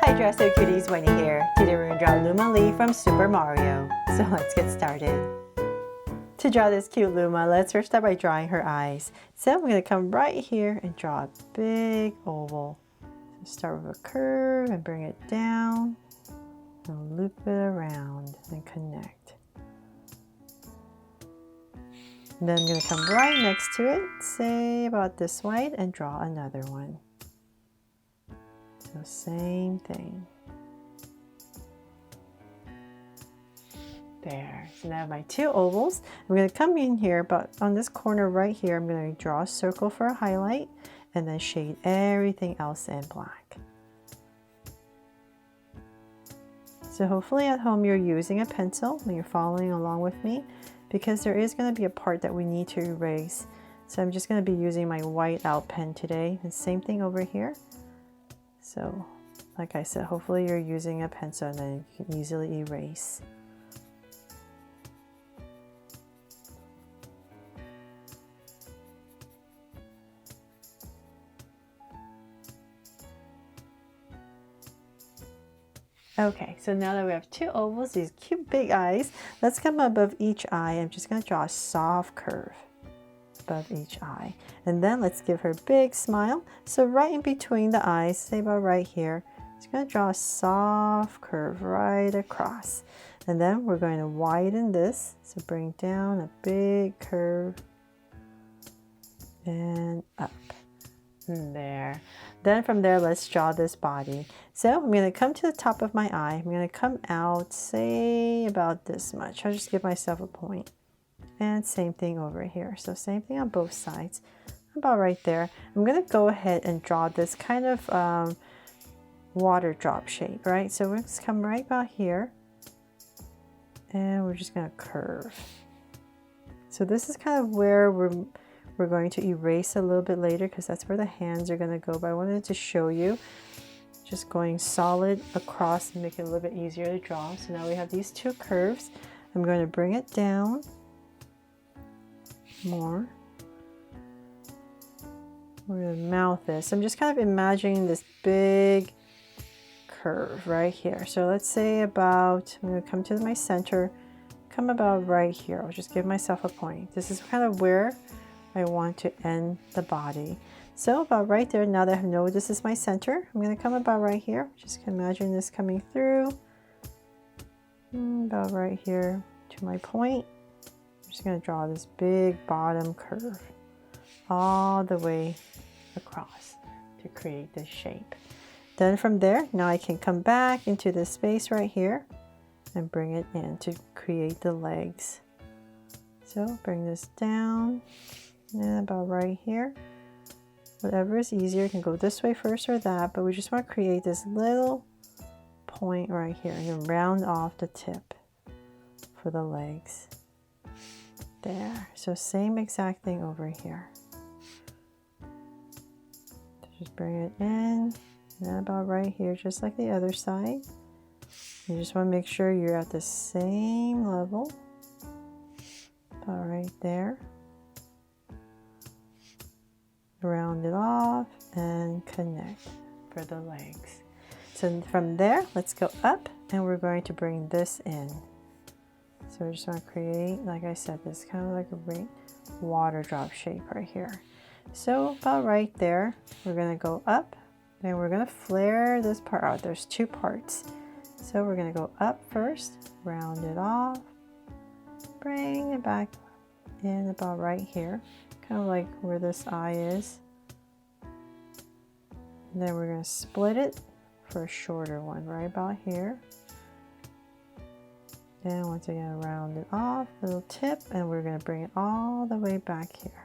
Hi Dress-O Cuties, Wendy here. Today we're going to draw Lumalee from Super Mario. So let's get started. To draw this cute Luma, let's first start by drawing her eyes. So I'm going to come right here and draw a big oval. So start with a curve and bring it down and loop it around and connect. And then I'm going to come right next to it, say about this wide, and draw another one. So same thing. There. So now I have my two ovals. I'm going to come in here, but on this corner right here, I'm going to draw a circle for a highlight and then shade everything else in black. So hopefully at home you're using a pencil when you're following along with me, because there is going to be a part that we need to erase. So I'm just going to be using my white out pen today. And same thing over here. So like I said, hopefully you're using a pencil and then you can easily erase. Okay, so now that we have two ovals, these cute big eyes, let's come above each eye. I'm just going to draw a soft curve above each eye. And then let's give her a big smile. So right in between the eyes, say about right here, just going to draw a soft curve right across. And then we're going to widen this. So bring down a big curve and up. And there. Then from there, let's draw this body. So I'm going to come to the top of my eye. I'm going to come out, say about this much. I'll just give myself a point. And same thing over here. So same thing on both sides. About right there. I'm going to go ahead and draw this kind of water drop shape, right? So we're going to come right about here. And we're just going to curve. So this is kind of where we're going to erase a little bit later, because that's where the hands are going to go. But I wanted to show you just going solid across and make it a little bit easier to draw. So now we have these two curves. I'm going to bring it down more. Where the mouth is. So I'm just kind of imagining this big curve right here. So let's say about, I'm going to come to my center, come about right here. I'll just give myself a point. This is kind of where I want to end the body. So about right there, now that I know this is my center, I'm going to come about right here. Just imagine this coming through. About right here to my point. I'm just going to draw this big bottom curve all the way across to create this shape. Then from there, now I can come back into this space right here and bring it in to create the legs. So bring this down. And about right here, whatever is easier, you can go this way first or that, but we just want to create this little point right here and then round off the tip for the legs. There. So same exact thing over here. Just bring it in and about right here, just like the other side. You just want to make sure you're at the same level. About right there. Round it off and connect for the legs. So from there, let's go up and we're going to bring this in. So we just want to create, like I said, this kind of like a water drop shape right here. So about right there, we're going to go up and we're going to flare this part out. There's two parts. So we're going to go up first, round it off, bring it back in about right here. Kind of like where this eye is. And then we're going to split it for a shorter one right about here. Then once again, round it off, little tip, and we're going to bring it all the way back here.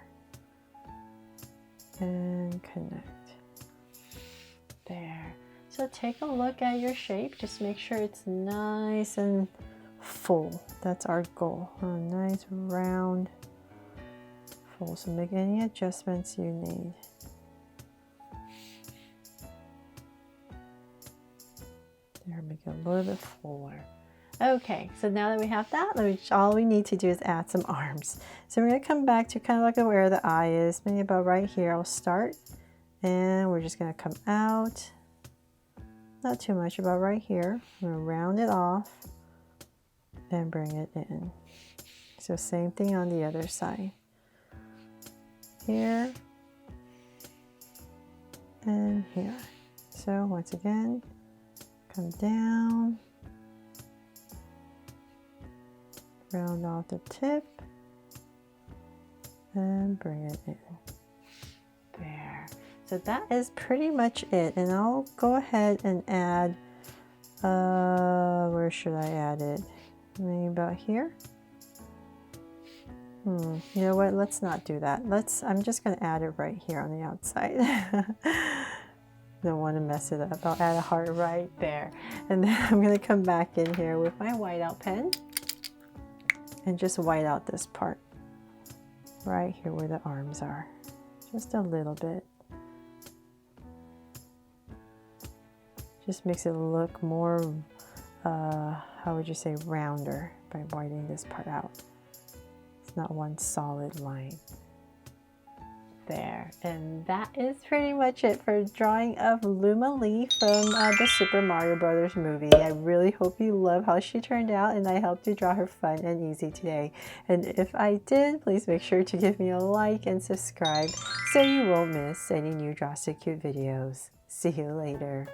And connect. There. So take a look at your shape. Just make sure it's nice and full. That's our goal. A nice round. So make any adjustments you need. There, make it a little bit fuller. Okay, so now that we have that, all we need to do is add some arms. So we're going to come back to kind of like where the eye is, maybe about right here. I'll start, and we're just going to come out Not too much, about right here. I'm going to round it off and bring it in. So same thing on the other side. Here and here. So once again, come down, round off the tip, and bring it in. There. So that is pretty much it. And I'll go ahead and add, where should I add it? Maybe about here? You know what? Let's not do that. I'm just going to add it right here on the outside. Don't want to mess it up. I'll add a heart right there. And then I'm going to come back in here with my whiteout pen and just white out this part right here where the arms are. Just a little bit. Just makes it look more, how would you say, rounder by whitening this part out. It's not one solid line. There. And that is pretty much it for drawing of Lumalee from the Super Mario Brothers movie. I really hope you love how she turned out, and I helped you draw her fun and easy today. And if I did, please make sure to give me a like and subscribe so you won't miss any new Draw So Cute videos. See you later.